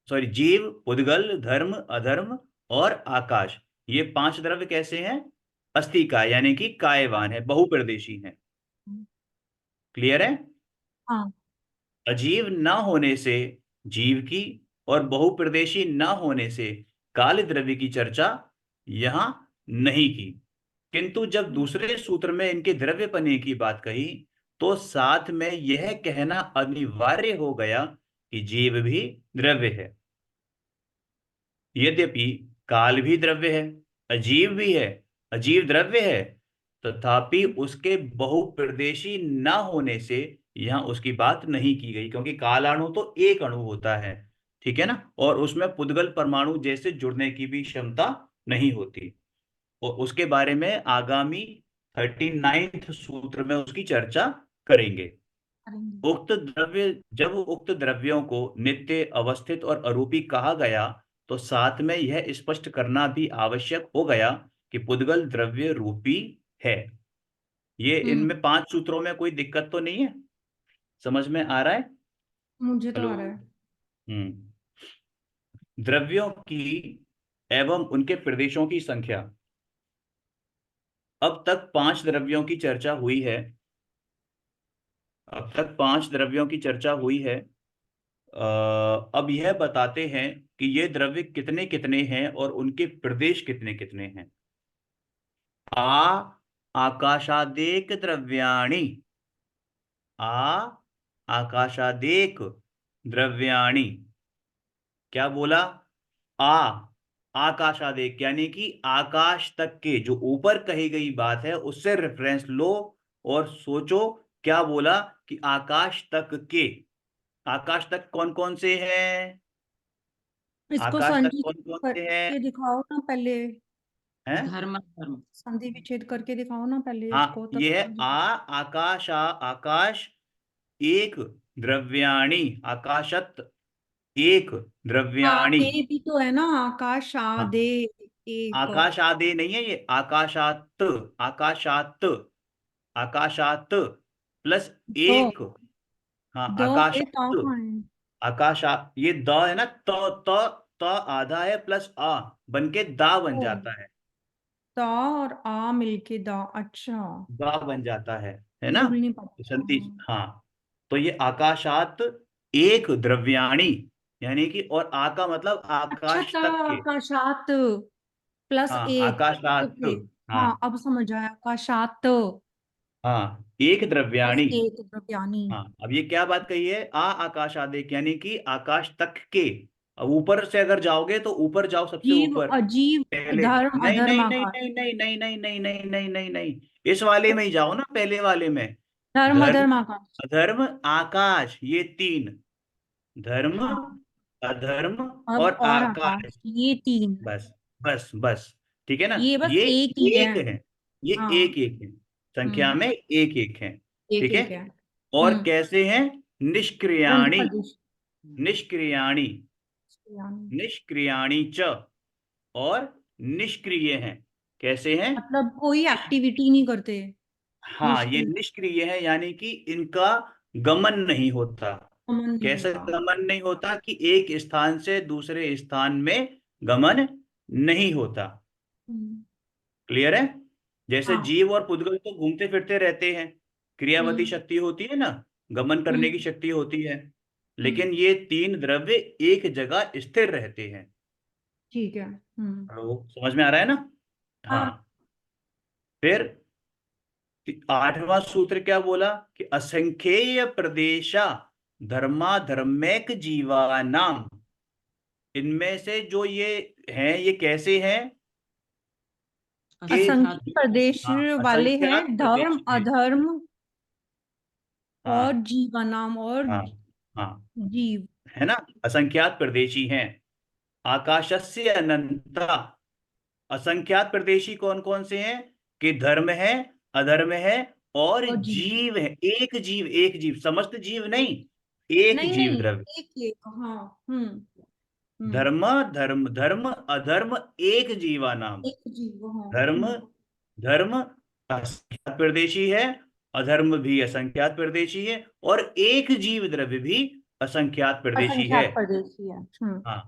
सॉरी, जीव, पुद्गल, धर्म, अधर्म और आकाश। ये 5 द्रव्य कैसे हैं? अस्तिकाय, यानी कि कायवान है, बहुप्रदेशी हैं। क्लियर है? हाँ। अजीव न होने से जीव की और बहुप्रदेशी न होने से काल द्रव्य की चर्चा यहां नहीं की, किंतु जब दूसरे सूत्र में इनके द्रव्यपने की बात कही तो साथ में यह कहना अनिवार्य हो गया कि जीव भी द्रव्य है। यद्यपि काल भी द्रव्य है, अजीव भी है, अजीव द्रव्य है, तथापि उसके बहुप्रदेशी न होने से यहां उसकी बात नहीं की गई, क्योंकि कालाणु तो एक अणु होता है, ठीक है ना, और उसमें पुद्गल परमाणु जैसे जुड़ने की भी क्षमता नहीं होती। और उसके बारे में आगामी 39वें सूत्र में उसकी चर्चा करेंगे। करेंगे। उक्त द्रव्य, जब उक्त द्रव्यों को नित्य, अवस्थित और अरूपी कहा गया तो साथ में यह स्पष्ट करना भी आवश्यक हो गया कि पुद्गल द्रव्य रूपी है। ये इनमें 5 सूत्रों में कोई दिक्कत तो नहीं है? समझ में आ रहा है? मुझे तो हेलो। आ रहा है। द्रव्यों की एवं उनके प्रदेशों की संख्या। अब तक 5 द्रव्यों की चर्चा हुई है। अब तक 5 द्रव्यों की चर्चा हुई है। अब यह बताते हैं कि ये द्रव्य कितने कितने हैं और उनके प्रदेश कितने कितने हैं। आकाशादेक द्रव्याणि। आ आकाशादेक द्रव्याणि। क्या बोला? आ आकाशादेक, यानी कि आकाश तक के, जो ऊपर कही गई बात है उससे रेफरेंस लो और सोचो क्या बोला कि आकाश तक के। आकाश तक कौन कौन से हैं? इसको आकाश तक संधि कौन कौन से हैं? करके दिखाओ ना पहले। हैं? धर्म धर्म संधि विच्छेद करके दिखाओ ना पहले इसको, हाँ, तब ये है समझ। आकाश, आकाश एक द्रव्याणि, आकाशत एक द्रव्याणि। आदे भी तो है ना, आकाश हाँ, आदे एक। आकाश आदि नहीं है, ये आकाशात, आकाशात, आकाशात प्लस दो एक। हाँ, दो ए ता आकाशात, कहाँ है? आकाशा, ये द है ना, त आधा है प्लस आ बन के दा बन ओ, जाता है, ता और आ मिलके दा, अच्छा। दा बन जाता है ये ना। रूल नहीं पता था, संति, हाँ। हाँ। तो ये आकाशात एक द्रव्याणी, यानी कि, और आ का मतलब अच्छा, आकाश ता तक के। आकाशात प्लस हाँ, एक आकाशात। ओके। हाँ, हाँ, अब समझ आया, आकाशात हाँ, एक प्लस द्रव्याणी। एक द्रव्यानी। हाँ, अब ये क्या बात कही है? आकाशादेक, यानी कि आकाश तक के। अब ऊपर से अगर जाओगे तो ऊपर जाओ, सबसे जीव ऊपर अजीव पहले। धर्म नहीं अधर्म नहीं नहीं आकाश। नहीं नहीं नहीं नहीं नहीं नहीं नहीं नहीं नहीं, इस वाले में ही जाओ ना, पहले वाले में। धर्म धर्म, अधर्म आकाश। अधर्म, आकाश, ये 3। धर्म, हाँ, अधर्म अब और और आकाश। आकाश, ये 3। बस, बस, बस, ठीक है ना। ये बस ये एक ही है। एक है, ये हाँ। एक एक है, संख्या हम्म। में एक एक है, एक ठीक है। एक है। और कैसे हैं? उनके निष्क्रियाणी, प्रदेश। निष्क्रियाणी, यानी निष्क्रियाणी च, और निष्क्रिय हैं। कैसे हैं? मतलब कोई एक्टिविटी नहीं करते, हाँ, ये निष्क्रिय, निष्क्रिय है, यानी कि इनका गमन नहीं होता। अमन नहीं कैसे होता। गमन नहीं होता? कि एक स्थान से दूसरे स्थान में गमन नहीं होता। हम्म, क्लियर है? जैसे हाँ। जीव और पुद्गल तो घूमते फिरते रहते हैं, क्रियावती हम्म शक्ति होती है ना, गमन करने की हम्म शक्ति होती है। हम्म, लेकिन ये तीन द्रव्य एक जगह स्थिर रहते हैं। ठीक है। वो समझ में आ रहा है ना? हाँ। हाँ। फिर आठवां सूत्र क्या बोला? कि असंख्येय प्रदेशा धर्मा धर्मैक जीवा नाम। इनमें से जो ये हैं, ये कैसे हैं? कि असंख्यात असंख्य प्रदेश हाँ, वाले हैं, असंख्यात धर्म प्रदेश हैं। अधर्म और हाँ जीवनाम और हाँ हाँ, जीव। है ना? असंख्यात प्रदेशी हैं। आकाशस्य अनंता। असंख्यात प्रदेशी कौन कौन से हैं? कि धर्म है, अधर्म है और और जीव, जीव है। एक जीव, एक जीव, समस्त जीव नहीं, एक नहीं जीव नहीं, द्रव्य। एक एक, हाँ। हम्म, धर्म, धर्म, धर्म, अधर्म, एक जीवा नाम। एक जीव, हाँ। धर्म, धर्म असंख्यात प्रदेशी है, अधर्म भी असंख्यात प्रदेशी है, और एक जीव द्रव्य भी असंख्यात प्रदेशी है। असंख्यात प्रदेशी है। हाँ।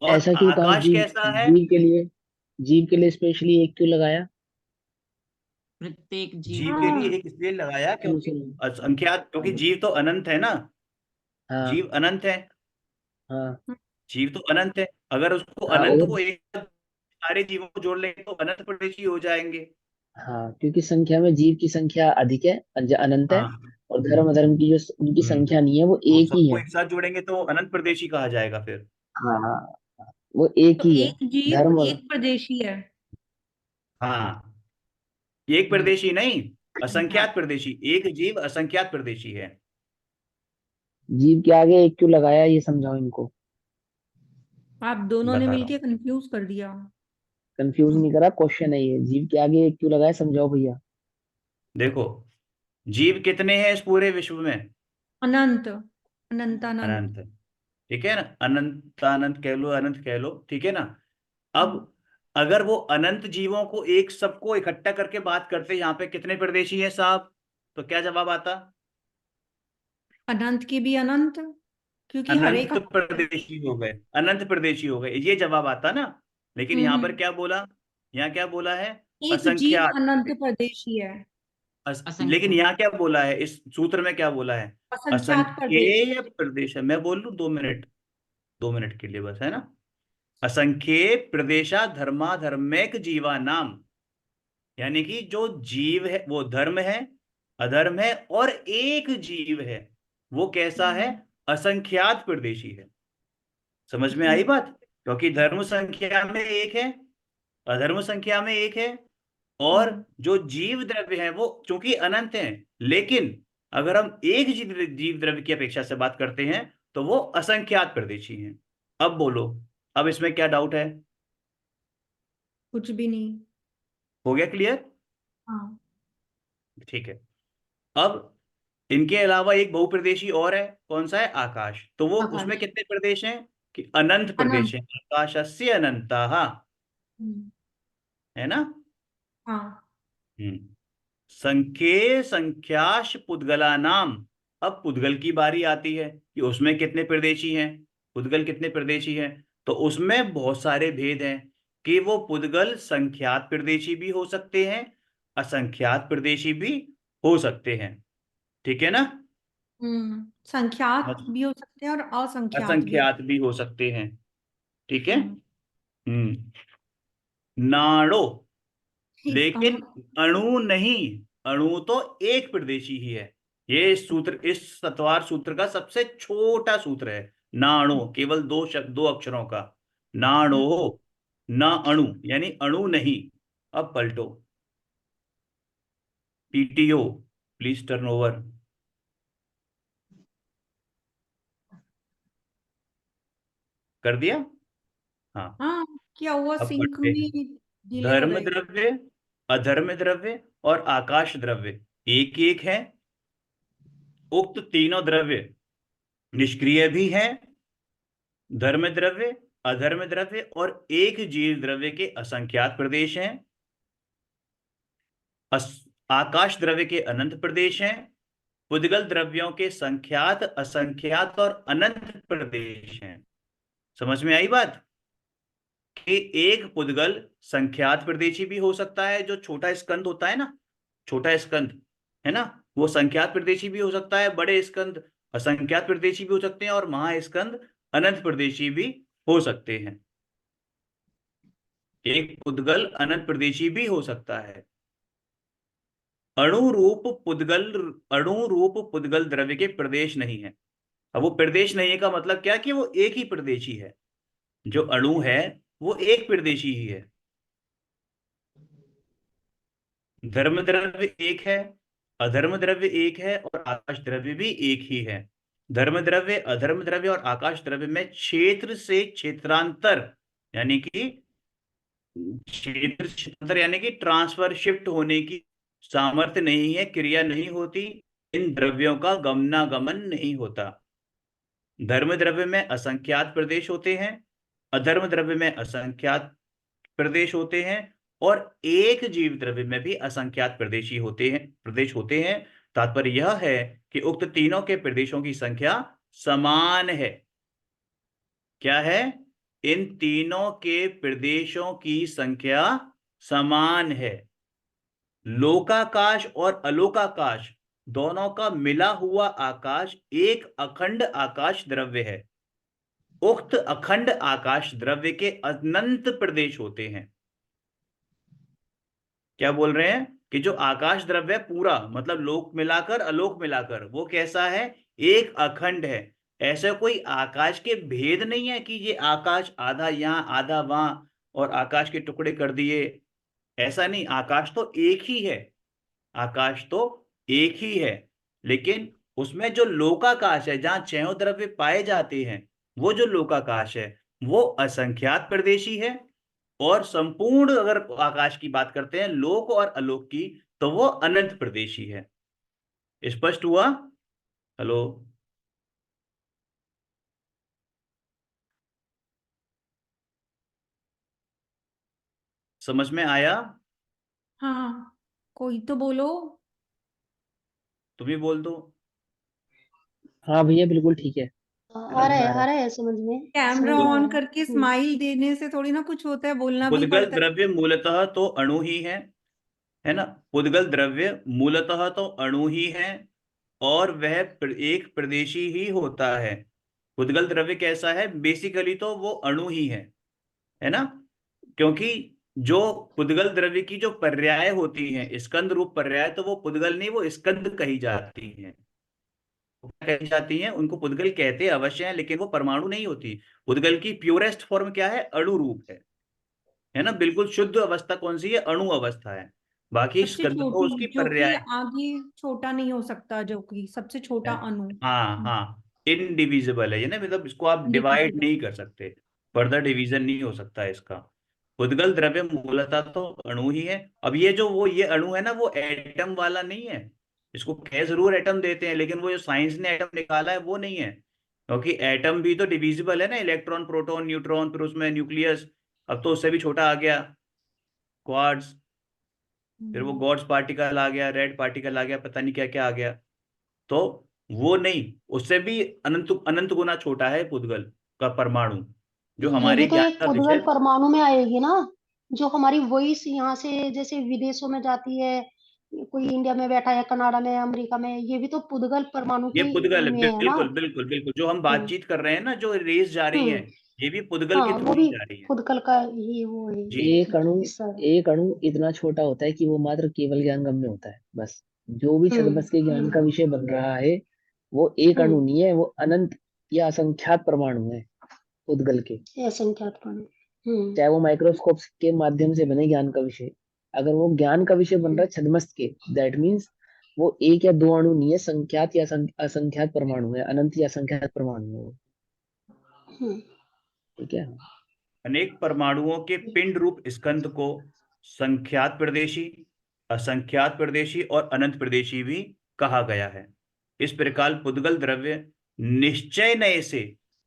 और ऐसा क्यों कहा? आकाश जीव, कैसा है? जीव के लिए स्पेशली एक क्यों लगाया? प्रत्येक जीव जीव को। के लिए हाँ एक इसलिए लगाया सुनो क्योंकि सुनो। असंख्यात, क्योंकि हाँ जीव तो अनंत है ना। हाँ जीव अनंत है। हाँ जीव तो अनंत है। अगर उसको हाँ, अनंत और को एक सारे जीवों को जोड़ लेंगे तो अनंत प्रदेशी हो जाएंगे। हाँ, क्योंकि संख्या में जीव की संख्या अधिक है, अनंत है। हाँ। और धर्म अधर्म की जो उनकी हम्म। संख्या नहीं है, वो तो एक ही सबको है। एक साथ जोड़ेंगे तो अनंत प्रदेशी कहा जाएगा फिर। हाँ हाँ, वो एक तो ही है। एक जीव धर्म एक प्रदेशी है। हाँ, एक हम्म, प्रदेशी नहीं, संख्यात। असंख्यात प्रदेशी। एक जीव असंख्यात प्रदेशी है। जीव के आगे एक क्यों लगाया, ये समझाओ इनको। आप दोनों ने बता रहा मिलके हूँ। कंफ्यूज कर दिया। कंफ्यूज नहीं करा, क्वेश्चन है ये। जीव के आगे एक क्यों लगाया, समझाओ भैया। देखो, जीव कितने हैं इस पूरे विश्व में? अनंत, अनंतानंत। अनंत। ठीक है ना? अनंत अनंत कह लो, अनंत कह लो, ठीक है ना? अब हम्म, अगर वो अनंत जीवों को एक सबको इकट्ठा करके बात करते, यहाँ पे कितने प्रदेशी हैं साहब? तो क्या जवाब आता? अनंत के भी अनंत, क्योंकि हर एक अनंत अनंत है। प्रदेशी हो गए, अनंत प्रदेशी हो गए, ये जवाब आता ना। लेकिन यहाँ पर हम्म, क्या बोला? यहाँ क्या बोला है? एक जीव असंख्यात। अनंत प्रदेशी है। लेकिन असंख्य। यहाँ क्या बोला है? इस सूत्र में क्या बोला है? असंख्यात प्रदेशी। असंख्येय प्रदेश। मैं बोल लूं 2 मिनट, 2 मिनट के लिए बस, है ना? असंख्ये प्रदेशा धर्मा धर्मेक जीवा नाम। यानी कि जो जीव है वो धर्म है, अधर्म है और एक जीव है। वो कैसा है? हम्म, असंख्यात प्रदेशी है। समझ में आई हम्म, बात? क्योंकि धर्म संख्या में एक है, अधर्म संख्या में एक है, और हम्म, जो जीव द्रव्य है वो चूंकि अनंत है, लेकिन अगर हम एक जीव द्रव्य की अपेक्षा से बात करते हैं तो वो असंख्यात प्रदेशी हैं। अब बोलो, अब इसमें क्या डाउट है? कुछ भी नहीं। हो गया क्लियर? हाँ। ठीक है। अब इनके अलावा एक बहुप्रदेशी और है, कौन सा है? आकाश। तो वो उसमें आकाश, कितने प्रदेश हैं? कि अनंत प्रदेश अनंत। है। आकाशस्य अनंता, हम्म, है ना? हाँ। हम्म। संख्ये संख्याश पुद्गला नाम। अब पुद्गल की बारी आती है कि उसमें कितने प्रदेशी हैं। पुद्गल कितने प्रदेशी हैं? तो उसमें बहुत सारे भेद हैं। कि वो पुद्गल संख्यात प्रदेशी भी हो सकते हैं, असंख्यात प्रदेशी भी हो सकते हैं। ठीक है ना? संख्यात भी हो सकते हैं और असंख्यात भी। असंख्यात भी हो सकते हैं। ठीक है। हम्म, नाड़ो। ठीक, लेकिन अणु नहीं, अणु तो एक प्रदेशी ही है। ये इस सूत्र, इस सतवार सूत्र का सबसे छोटा सूत्र है। नाणु, केवल दो शब्द, दो अक्षरों का। नाणो, ना अणु, यानी अणु नहीं। अब पलटो। PTO, please turn over. कर दिया? हाँ। हाँ, क्या हुआ, अब सिंक पढ़ते में हैं। डिले हो धर्म रही। द्रव्य, अधर्म द्रव्य और आकाश द्रव्य एक एक है। उक्त तीनों द्रव्य निष्क्रिय भी हैं। धर्म द्रव्य, अधर्म द्रव्य और एक जीव द्रव्य के असंख्यात प्रदेश हैं। आकाश द्रव्य के अनंत प्रदेश हैं। पुद्गल द्रव्यों के संख्यात, असंख्यात और अनंत प्रदेश हैं। समझ में आई बात कि एक पुद्गल संख्यात प्रदेशी भी हो सकता है, जो छोटा स्कंद होता है ना, छोटा स्कंद है ना, वो संख्यात प्रदेशी भी हो सकता है। बड़े स्कंद असंख्यात प्रदेशी भी हो सकते हैं और महास्कंद अनंत प्रदेशी भी हो सकते हैं। एक पुद्गल अनंत प्रदेशी भी हो सकता है। अणुरूप पुद्गल द्रव्य के प्रदेश नहीं है। अब वो प्रदेश नहीं है का मतलब क्या कि वो एक ही प्रदेशी है। जो अणु है वो एक प्रदेशी ही है। धर्म द्रव्य एक है, अधर्म द्रव्य एक है और आकाश द्रव्य भी एक ही है। धर्म द्रव्य, अधर्म द्रव्य और आकाश द्रव्य में क्षेत्र से क्षेत्रांतर यानी कि क्षेत्रांतर यानी कि ट्रांसफर, शिफ्ट होने की सामर्थ्य नहीं है, क्रिया नहीं होती। इन द्रव्यों का गमनागमन नहीं होता। धर्म द्रव्य में असंख्यात प्रदेश होते हैं, अधर्म द्रव्य में असंख्यात प्रदेश होते हैं और एक जीव द्रव्य में भी असंख्यात प्रदेश होते हैं। तात्पर्य यह है कि उक्त तीनों के प्रदेशों की संख्या समान है। क्या है? इन तीनों के प्रदेशों की संख्या समान है। लोकाकाश और अलोकाकाश दोनों का मिला हुआ आकाश एक अखंड आकाश द्रव्य है। उक्त अखंड आकाश द्रव्य के अनंत प्रदेश होते हैं। क्या बोल रहे हैं कि जो आकाश द्रव्य पूरा मतलब लोक मिलाकर अलोक मिलाकर वो कैसा है? एक अखंड है। ऐसा कोई आकाश के भेद नहीं है कि ये आकाश आधा यहां आधा वहां और आकाश के टुकड़े कर दिए। ऐसा नहीं, आकाश तो एक ही है। आकाश तो एक ही है, लेकिन उसमें जो लोकाकाश है जहां छहों द्रव्य पाए जाते हैं, वो जो लोकाकाश है वो असंख्यात प्रदेशी है। और संपूर्ण अगर आकाश की बात करते हैं लोक और अलोक की, तो वो अनंत प्रदेशी है। स्पष्ट हुआ? हेलो, समझ में आया? हाँ, कोई तो बोलो। तुम ही बोल दो। हाँ भैया बिल्कुल ठीक है, आ समझ में आ रहा आ है। रहा है समझ में, कैमरा समझ में आ ऑन रहा है। करके स्माइल देने से थोड़ी ना कुछ होता है, बोलना भी पुद्गल पड़ता है। द्रव्य मूलतः तो अणु ही है ना? पुद्गल द्रव्य मूलतः तो अणु ही है और वह एक प्रदेशी ही होता है। पुद्गल द्रव्य कैसा है? बेसिकली तो वो अणु ही है ना? क्योंकि जो पुद्गल द्रव्य की जो पर्याय होती हैं, स्कंद रूप पर्याय, तो वो पुद्गल नहीं, वो स्कंद कही जाती हैं। वो क्या कही जाती हैं? उनको पुद्गल कहते अवश्य हैं, लेकिन वो परमाणु नहीं होती। पुद्गल की प्योरेस्ट फॉर्म क्या है? अणु रूप है ना? बिल्कुल शुद्ध अवस्था कौन सी है? अणु अवस्था है। बाकी सबसे स्कंद तो छोटी, उसकी जो कि पर्याय। आगे छोटा नहीं हो सकता, जो कि सबसे छोटा अणु। हाँ हाँ, इनडिविजिबल है ये ना, मतलब इसको आप डिवाइड Indivisible। नहीं कर सकते। फर्दर डिवीजन नहीं हो सकता इसका। पुद्गल द्रव्य मूलतः तो अणु ही है। अब ये जो वो ये अणु है ना, वो एटम वाला नहीं है। इसको कह जरूर एटम देते हैं, लेकिन वो जो साइंस ने एटम निकाला है वो नहीं है। क्योंकि एटम भी तो डिविजिबल है ना, इलेक्ट्रॉन प्रोटॉन न्यूट्रॉन, फिर उसमें न्यूक्लियस। अब तो उससे भी छोटा आ गया क्वार्ट्स, फिर वो गॉड्स पार्टिकल आ गया, रेड पार्टिकल आ गया, पता नहीं क्या क्या आ गया। तो वो नहीं, उससे भी अनंत अनंत गुना छोटा है पुद्गल का परमाणु, जो ये हमारे भी तो ज्ञान एक का पुद्गल विषय। परमाणु में आएगी ना, जो हमारी वॉइस यहाँ से जैसे विदेशों में जाती है, कोई इंडिया में बैठा है, कनाडा में, अमेरिका में, ये भी तो पुद्गल परमाणु ये के पुद्गल है, में है ना। बिल्कुल बिल्कुल बिल्कुल। जो हम हम्म बातचीत कर रहे हैं ना, जो रेस जा रही है, हम्म ये भी पुद्गल के हाँ, थ्रू वो ही भी जा रही है। पुद्गल का ही वो है। जी। एक अणु सर। एक अणु इतना छोटा होता है कि वो मात्र केवल ज्ञान गम्य होता है बस। जो भी छद्मस के ज्ञान का विषय बन रहा है वो एक अणु हम्म नहीं है, वो अनंत या असंख्यात परमाणु है उद्गल के। ये संख्यात परमाणु। चाहे वो माइक्रोस्कोप के माध्यम से बने ज्ञान का विषय, अगर वो ज्ञान का विषय बन रहा है छद्मस के, दैट मीन्स वो एक या दो अणु नहीं है, संख्यात या असंख्यात परमाणु है, अनंत या असंख्यात परमाणु है वो। हम्म ठीक है। अनेक परमाणुओं के पिंड रूप स्कंद को संख्यात प्रदेशी, असंख्यात प्रदेशी और अनंत प्रदेशी भी कहा गया है। इस प्रकार पुद्गल द्रव्य निश्चय नए से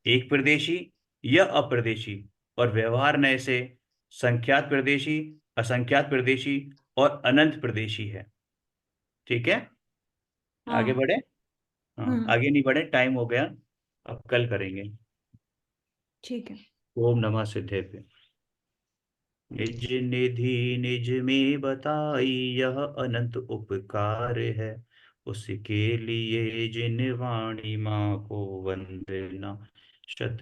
एक प्रदेशी यह अप्रदेशी और व्यवहार नय से संख्यात प्रदेशी, असंख्यात प्रदेशी और अनंत प्रदेशी है। ठीक है, आगे हाँ। बढ़े। हाँ, हम्म। आगे नहीं बढ़े, टाइम हो गया, अब कल करेंगे। ठीक है। ओम नमः सिद्धेभ्य। निज निधि निज में बताई यह अनंत उपकार है, उसके लिए जिन वाणी माँ को वंदना शत